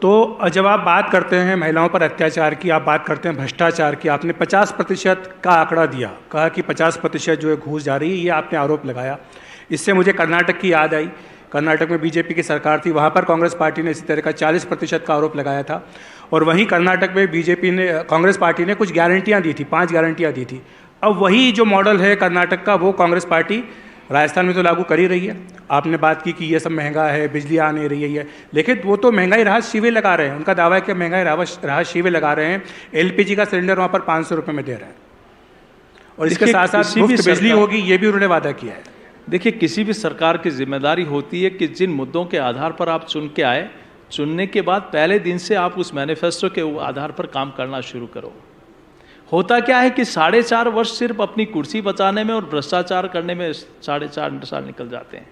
तो जब आप बात करते हैं महिलाओं पर अत्याचार की, आप बात करते हैं भ्रष्टाचार की, आपने 50% का आंकड़ा दिया, कहा कि 50% जो है घूस जा रही है, ये आपने आरोप लगाया। इससे मुझे कर्नाटक की याद आई। कर्नाटक में बीजेपी की सरकार थी, वहाँ पर कांग्रेस पार्टी ने इसी तरह का 40% का आरोप लगाया था। और वहीं कर्नाटक में कांग्रेस पार्टी ने कुछ गारंटियाँ दी थी, 5 गारंटियाँ दी थी। अब वही जो मॉडल है कर्नाटक का, वो कांग्रेस पार्टी राजस्थान में तो लागू कर ही रही है। आपने बात की कि ये सब महंगा है, बिजली आ नहीं रही है, लेकिन वो तो महंगाई राहत शिविर लगा रहे हैं। उनका दावा है कि महंगाई राहत शिविर लगा रहे हैं। एलपीजी का सिलेंडर वहाँ पर 500 रुपये में दे रहे हैं, और इसके साथ साथ मुफ्त बिजली होगी, ये भी उन्होंने वादा किया है। देखिए, किसी भी सरकार की जिम्मेदारी होती है कि जिन मुद्दों के आधार पर आप चुन के आए, चुनने के बाद पहले दिन से आप उस मैनिफेस्टो के आधार पर काम करना शुरू करो। होता क्या है कि 4.5 वर्ष सिर्फ अपनी कुर्सी बचाने में और भ्रष्टाचार करने में 4.5 साल निकल जाते हैं,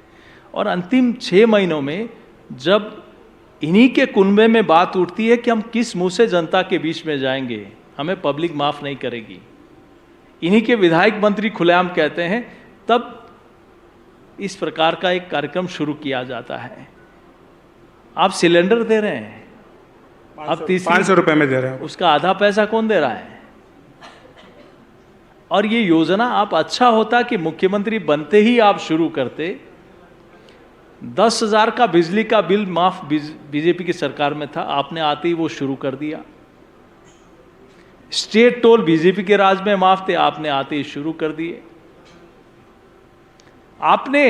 और अंतिम 6 महीनों में जब इन्हीं के कुनबे में बात उठती है कि हम किस मुंह से जनता के बीच में जाएंगे, हमें पब्लिक माफ नहीं करेगी, इन्हीं के विधायक मंत्री खुलेआम कहते हैं, तब इस प्रकार का एक कार्यक्रम शुरू किया जाता है। आप सिलेंडर दे रहे हैं, आप 500 रुपये में दे रहे हैं, उसका आधा पैसा कौन दे रहा है? और ये योजना आप, अच्छा होता कि मुख्यमंत्री बनते ही आप शुरू करते। 10,000 का बिजली का बिल माफ बीजेपी की सरकार में था, आपने आते ही वो शुरू कर दिया। स्टेट टोल बीजेपी के राज में माफ थे, आपने आते ही शुरू कर दिए। आपने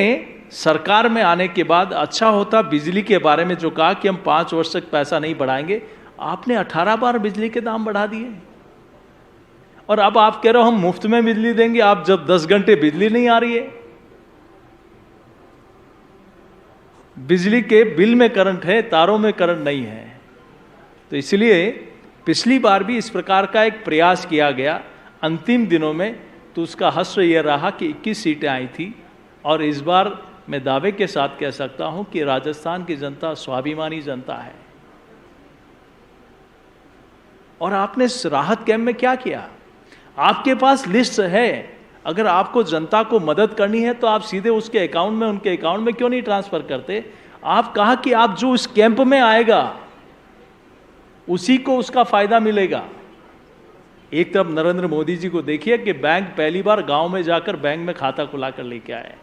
सरकार में आने के बाद, अच्छा होता बिजली के बारे में जो कहा कि हम 5 वर्ष तक पैसा नहीं बढ़ाएंगे, आपने 18 बार बिजली के दाम बढ़ा दिए। और अब आप कह रहे हो हम मुफ्त में बिजली देंगे, आप जब 10 घंटे बिजली नहीं आ रही है। बिजली के बिल में करंट है, तारों में करंट नहीं है। तो इसलिए पिछली बार भी इस प्रकार का एक प्रयास किया गया अंतिम दिनों में, तो उसका हश्र यह रहा कि 21 सीटें आई थी। और इस बार मैं दावे के साथ कह सकता हूं कि राजस्थान की जनता स्वाभिमानी जनता है। और आपने राहत कैंप में क्या किया? आपके पास लिस्ट है, अगर आपको जनता को मदद करनी है तो आप सीधे उसके अकाउंट में, उनके अकाउंट में क्यों नहीं ट्रांसफर करते? आप कहा कि आप जो इस कैंप में आएगा उसी को उसका फायदा मिलेगा। एक तरफ नरेंद्र मोदी जी को देखिए कि बैंक पहली बार गांव में जाकर बैंक में खाता खुला कर लेके आए,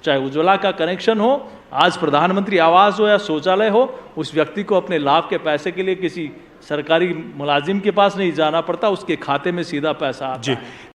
चाहे उज्ज्वला का कनेक्शन हो, आज प्रधानमंत्री आवास हो या शौचालय हो, उस व्यक्ति को अपने लाभ के पैसे के लिए किसी सरकारी मुलाजिम के पास नहीं जाना पड़ता, उसके खाते में सीधा पैसा आता है।